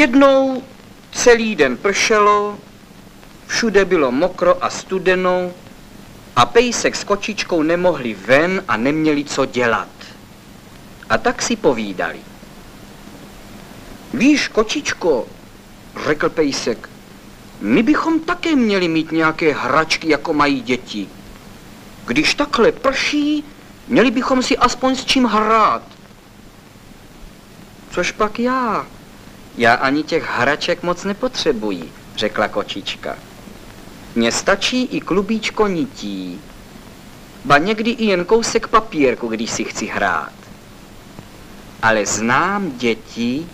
Jednou celý den pršelo, všude bylo mokro a studeno a pejsek s kočičkou nemohli ven a neměli co dělat. A tak si povídali. Víš, kočičko, řekl pejsek, my bychom také měli mít nějaké hračky, jako mají děti. Když takhle prší, měli bychom si aspoň s čím hrát. Což pak já? Já ani těch hraček moc nepotřebuji, řekla kočička. Mně stačí i klubíčko nití, ba někdy i jen kousek papírku, když si chci hrát. Ale znám děti,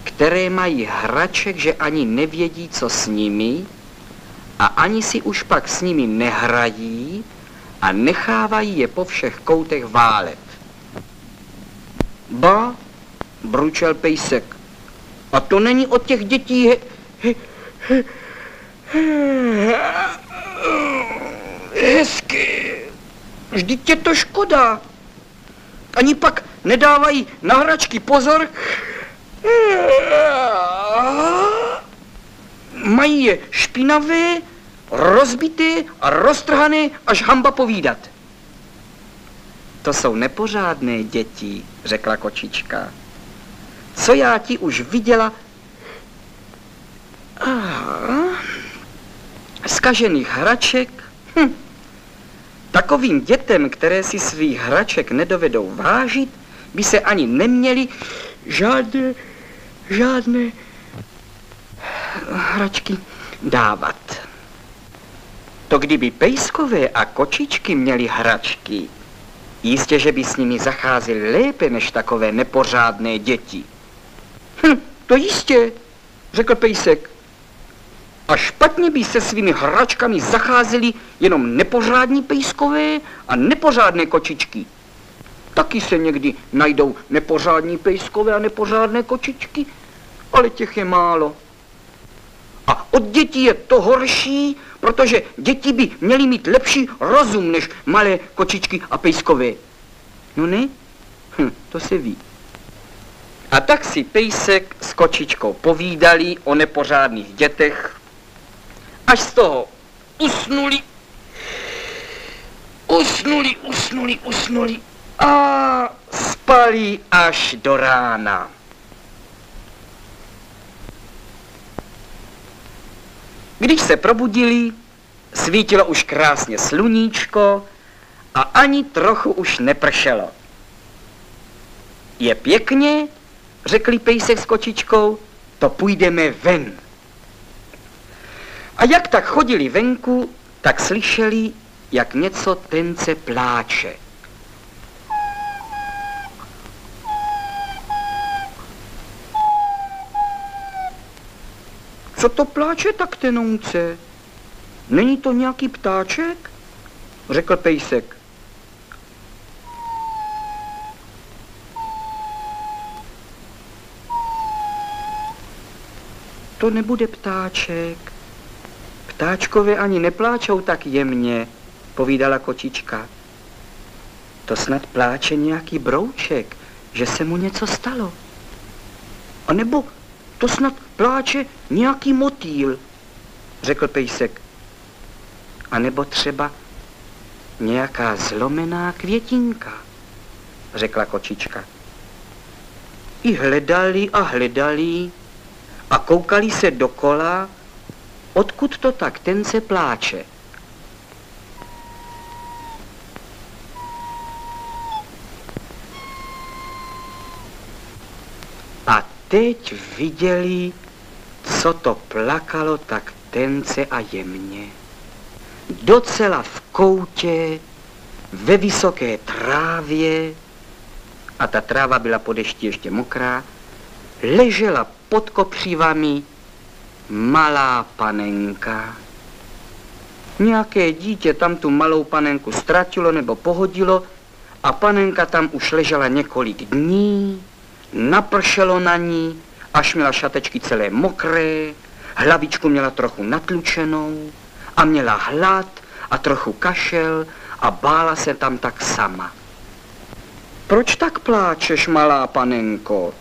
které mají hraček, že ani nevědí, co s nimi, a ani si už pak s nimi nehrají a nechávají je po všech koutech válet. Ba, bručel pejsek, a to není od těch dětí hezky. Vždyť je to škoda. Ani pak nedávají na hračky pozor. Mají je špinavé, rozbité a roztrhané, až hanba povídat. To jsou nepořádné děti, řekla kočička. Co já ti už viděla? Zkažených hraček? Takovým dětem, které si svých hraček nedovedou vážit, by se ani neměly žádné hračky dávat. To kdyby pejskové a kočičky měly hračky, jistě, že by s nimi zacházeli lépe než takové nepořádné děti. To jistě, řekl pejsek. A špatně by se svými hračkami zacházeli jenom nepořádní pejskové a nepořádné kočičky. Taky se někdy najdou nepořádní pejskové a nepořádné kočičky, ale těch je málo. A od dětí je to horší, protože děti by měly mít lepší rozum než malé kočičky a pejskové. No ne? To se ví. A tak si pejsek s kočičkou povídali o nepořádných dětech, až z toho usnuli a spali až do rána. Když se probudili, svítilo už krásně sluníčko a ani trochu už nepršelo. Je pěkně, řekli pejsek s kočičkou, to půjdeme ven. A jak tak chodili venku, tak slyšeli, jak něco tence pláče. Co to pláče tak tenouce? Není to nějaký ptáček? Řekl pejsek. To nebude ptáček. Ptáčkové ani nepláčou tak jemně, povídala kočička. To snad pláče nějaký brouček, že se mu něco stalo. A nebo to snad pláče nějaký motýl, řekl pejsek. A nebo třeba nějaká zlomená květinka, řekla kočička. I hledali a hledali a koukali se dokola, odkud to tak tence pláče. A teď viděli, co to plakalo tak tence a jemně. Docela v koutě, ve vysoké trávě, a ta tráva byla po dešti ještě mokrá, ležela pod kopřivami malá panenka. Nějaké dítě tam tu malou panenku ztratilo nebo pohodilo a panenka tam už ležela několik dní, napršelo na ní, až měla šatečky celé mokré, hlavičku měla trochu natlučenou a měla hlad a trochu kašel a bála se tam tak sama. Proč tak pláčeš, malá panenko?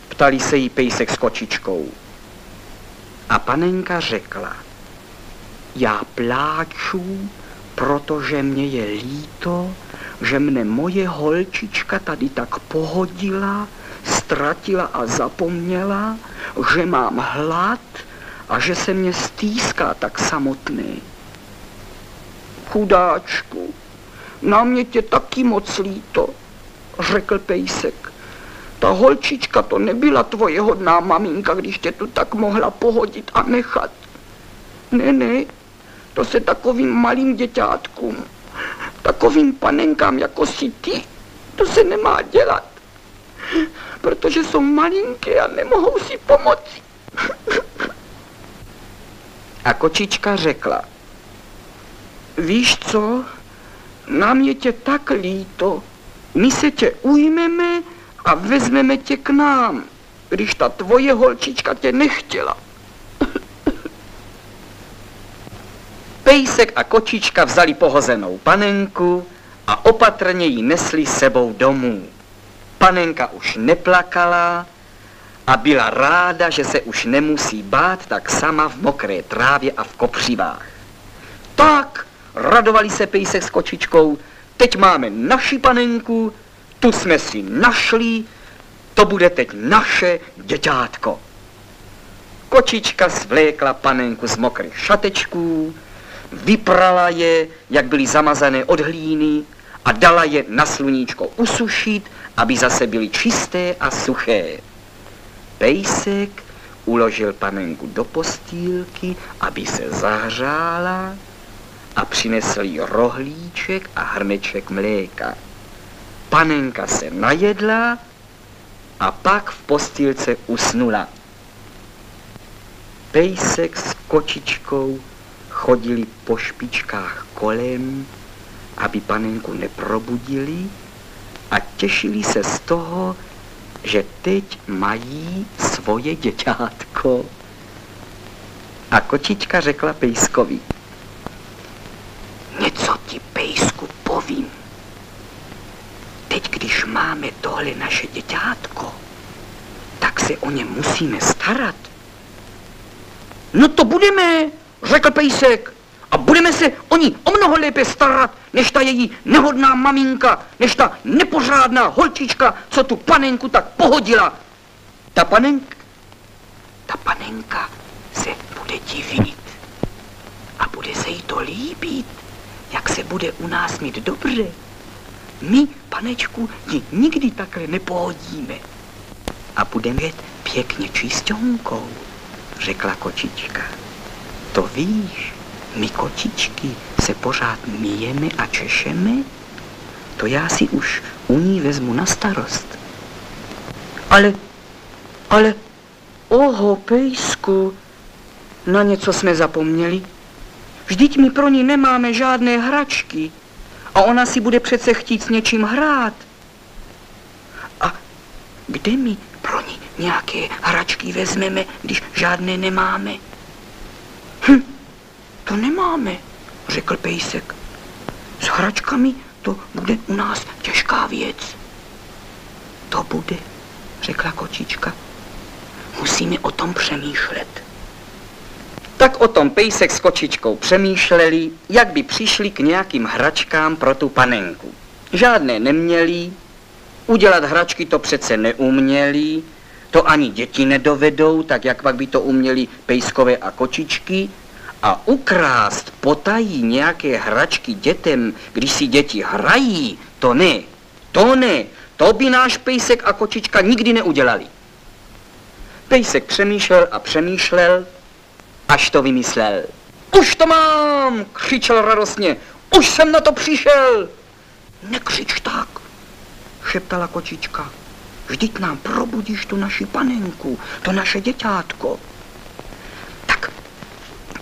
Ptali se jí pejsek s kočičkou. A panenka řekla, já pláču, protože mě je líto, že mne moje holčička tady tak pohodila, ztratila a zapomněla, že mám hlad a že se mě stýská tak samotný. Chudáčku, na mě tě taky moc líto, řekl pejsek. Ta holčička to nebyla tvoje hodná maminka, když tě tu tak mohla pohodit a nechat. Ne, to se takovým malým děťátkům, takovým panenkám jako si ty, to se nemá dělat, protože jsou malinké a nemohou si pomoci. A kočička řekla, víš co, nám je tě tak líto, my se tě ujmeme a vezmeme tě k nám, když ta tvoje holčička tě nechtěla. Pejsek a kočička vzali pohozenou panenku a opatrně ji nesli sebou domů. Panenka už neplakala a byla ráda, že se už nemusí bát tak sama v mokré trávě a v kopřivách. Tak, radovali se pejsek s kočičkou, teď máme naši panenku, tu jsme si našli, to bude teď naše děťátko. Kočička svlékla panenku z mokrých šatečků, vyprala je, jak byly zamazané od hlíny, a dala je na sluníčko usušit, aby zase byly čisté a suché. Pejsek uložil panenku do postýlky, aby se zahřála, a přinesl jí rohlíček a hrneček mléka. Panenka se najedla a pak v postýlce usnula. Pejsek s kočičkou chodili po špičkách kolem, aby panenku neprobudili, a těšili se z toho, že teď mají svoje děťátko. A kočička řekla pejskovi, něco ti, pejsku, povím. Teď, když máme tohle naše děťátko, tak se o ně musíme starat. No to budeme, řekl pejsek, a budeme se o ní o mnoho lépe starat, než ta její nehodná maminka, než ta nepořádná holčička, co tu panenku tak pohodila. Ta panenka se bude divit a bude se jí to líbit, jak se bude u nás mít dobře. My, panečku, ji nikdy takhle nepohodíme a budeme jet pěkně čisťonkou, řekla kočička. To víš, my kočičky se pořád myjeme a češeme, to já si už u ní vezmu na starost. Ale, oho, pejsku, na něco jsme zapomněli. Vždyť my pro ní nemáme žádné hračky a ona si bude přece chtít s něčím hrát. A kde my pro ní nějaké hračky vezmeme, když žádné nemáme? To nemáme, řekl pejsek. S hračkami to bude u nás těžká věc. To bude, řekla kočička. Musíme o tom přemýšlet. Tak o tom pejsek s kočičkou přemýšleli, jak by přišli k nějakým hračkám pro tu panenku. Žádné neměli, udělat hračky to přece neuměli, to ani děti nedovedou, tak jak pak by to uměli pejskové a kočičky. A ukrást potají nějaké hračky dětem, když si děti hrají, to ne, to by náš pejsek a kočička nikdy neudělali. Pejsek přemýšlel a přemýšlel, až to vymyslel. Už to mám, křičel radostně, už jsem na to přišel. Nekřič tak, šeptala kočička, vždyť nám probudíš tu naši panenku, to naše děťátko.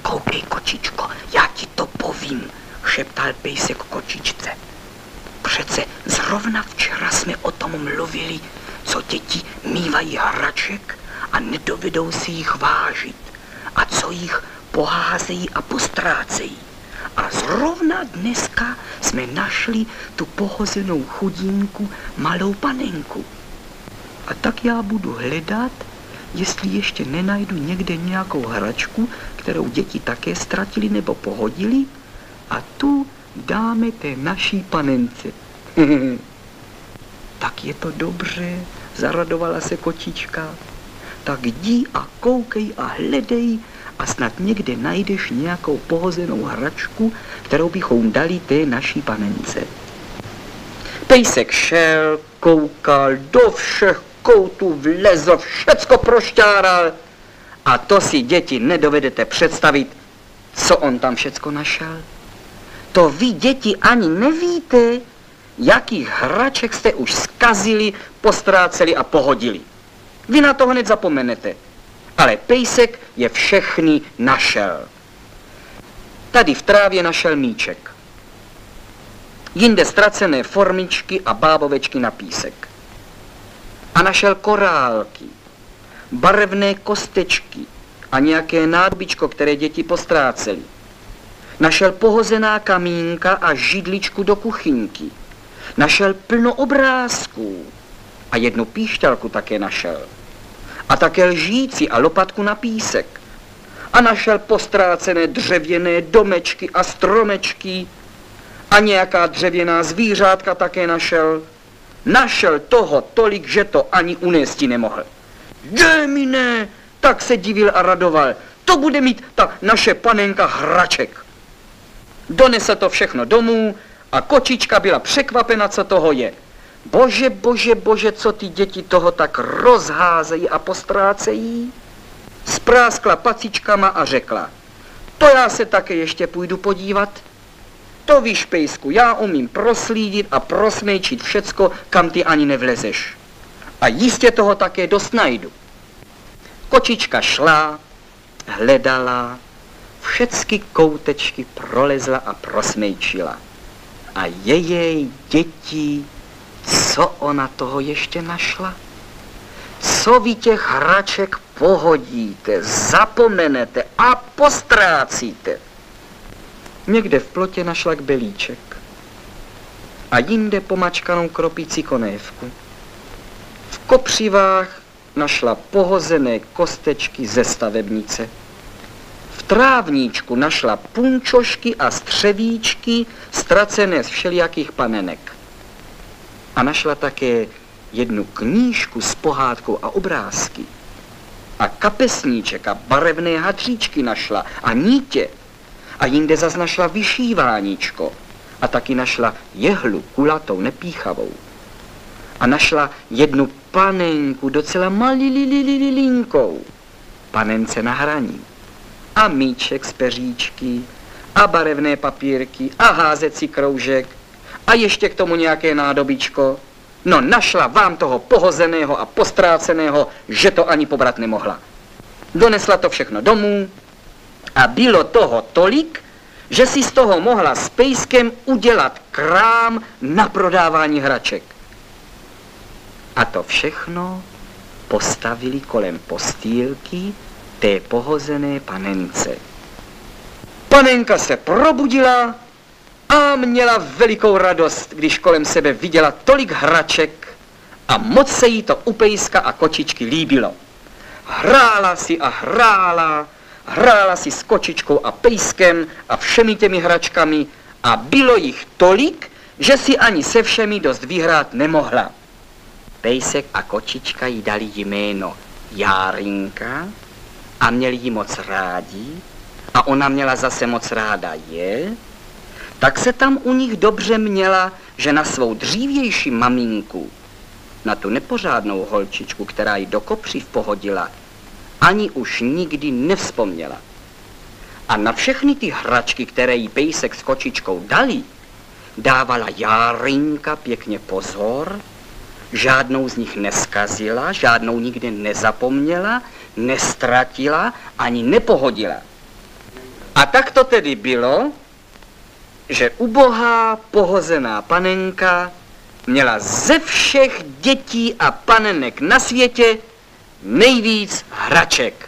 Koukej, kočičko, já ti to povím, šeptal pejsek kočičce. Přece zrovna včera jsme o tom mluvili, co děti mívají hraček a nedovedou si jich vážit a co jich poházejí a postrácejí. A zrovna dneska jsme našli tu pohozenou chudinku malou panenku. A tak já budu hledat, jestli ještě nenajdu někde nějakou hračku, kterou děti také ztratili nebo pohodili, a tu dáme té naší panence. Tak je to dobře, zaradovala se kočička. Tak jdi a koukej a hledej a snad někde najdeš nějakou pohozenou hračku, kterou bychom dali té naší panence. Pejsek šel, koukal, do všech koutů vlezl, všecko prošťáral. A to si, děti, nedovedete představit, co on tam všecko našel. To vy, děti, ani nevíte, jakých hraček jste už zkazili, postráceli a pohodili. Vy na to hned zapomenete. Ale pejsek je všechny našel. Tady v trávě našel míček. Jinde ztracené formičky a bábovečky na písek. A našel korálky, barevné kostečky a nějaké nádobičko, které děti postráceli. Našel pohozená kamínka a židličku do kuchyňky. Našel plno obrázků a jednu píšťalku také našel. A také lžíci a lopatku na písek. A našel postrácené dřevěné domečky a stromečky a nějaká dřevěná zvířátka také našel. Našel toho tolik, že to ani unésti nemohl. Démine, tak se divil a radoval. To bude mít ta naše panenka hraček. Donesl to všechno domů a kočička byla překvapena, co toho je. Bože, bože, bože, co ty děti toho tak rozházejí a postrácejí. Spráskla pacičkama a řekla, to já se také ještě půjdu podívat. To víš, pejsku, já umím proslídit a prosmejčit všecko, kam ty ani nevlezeš. A jistě toho také dost najdu. Kočička šla, hledala, všecky koutečky prolezla a prosmejčila. A jej, děti, co ona toho ještě našla? Co vy těch hraček pohodíte, zapomenete a postrácíte? Někde v plotě našla kbelíček a jinde pomačkanou kropicí konévku. V kopřivách našla pohozené kostečky ze stavebnice. V trávníčku našla punčošky a střevíčky ztracené z všelijakých panenek. A našla také jednu knížku s pohádkou a obrázky. A kapesníček a barevné hadříčky našla a nítě. A jinde zas našla vyšíváníčko. A taky našla jehlu kulatou, nepíchavou. A našla jednu panenku docela malililinkou. Panence na hraní. A míček z peříčky. A barevné papírky. A házecí kroužek. A ještě k tomu nějaké nádobičko. No našla vám toho pohozeného a postráceného, že to ani pobrat nemohla. Donesla to všechno domů a bylo toho tolik, že si z toho mohla s pejskem udělat krám na prodávání hraček. A to všechno postavili kolem postýlky té pohozené panence. Panenka se probudila a měla velikou radost, když kolem sebe viděla tolik hraček a moc se jí to u pejska a kočičky líbilo. Hrála si a hrála si s kočičkou a pejskem a všemi těmi hračkami a bylo jich tolik, že si ani se všemi dost vyhrát nemohla. Pejsek a kočička jí dali jméno Járinka a měli ji moc rádi a ona měla zase moc ráda je, tak se tam u nich dobře měla, že na svou dřívější maminku, na tu nepořádnou holčičku, která ji do kopřiv pohodila, ani už nikdy nevzpomněla. A na všechny ty hračky, které jí pejsek s kočičkou dali, dávala Járinka pěkně pozor, žádnou z nich neskazila, žádnou nikde nezapomněla, nestratila, ani nepohodila. A tak to tedy bylo, že ubohá pohozená panenka měla ze všech dětí a panenek na světě nejvíc hraček.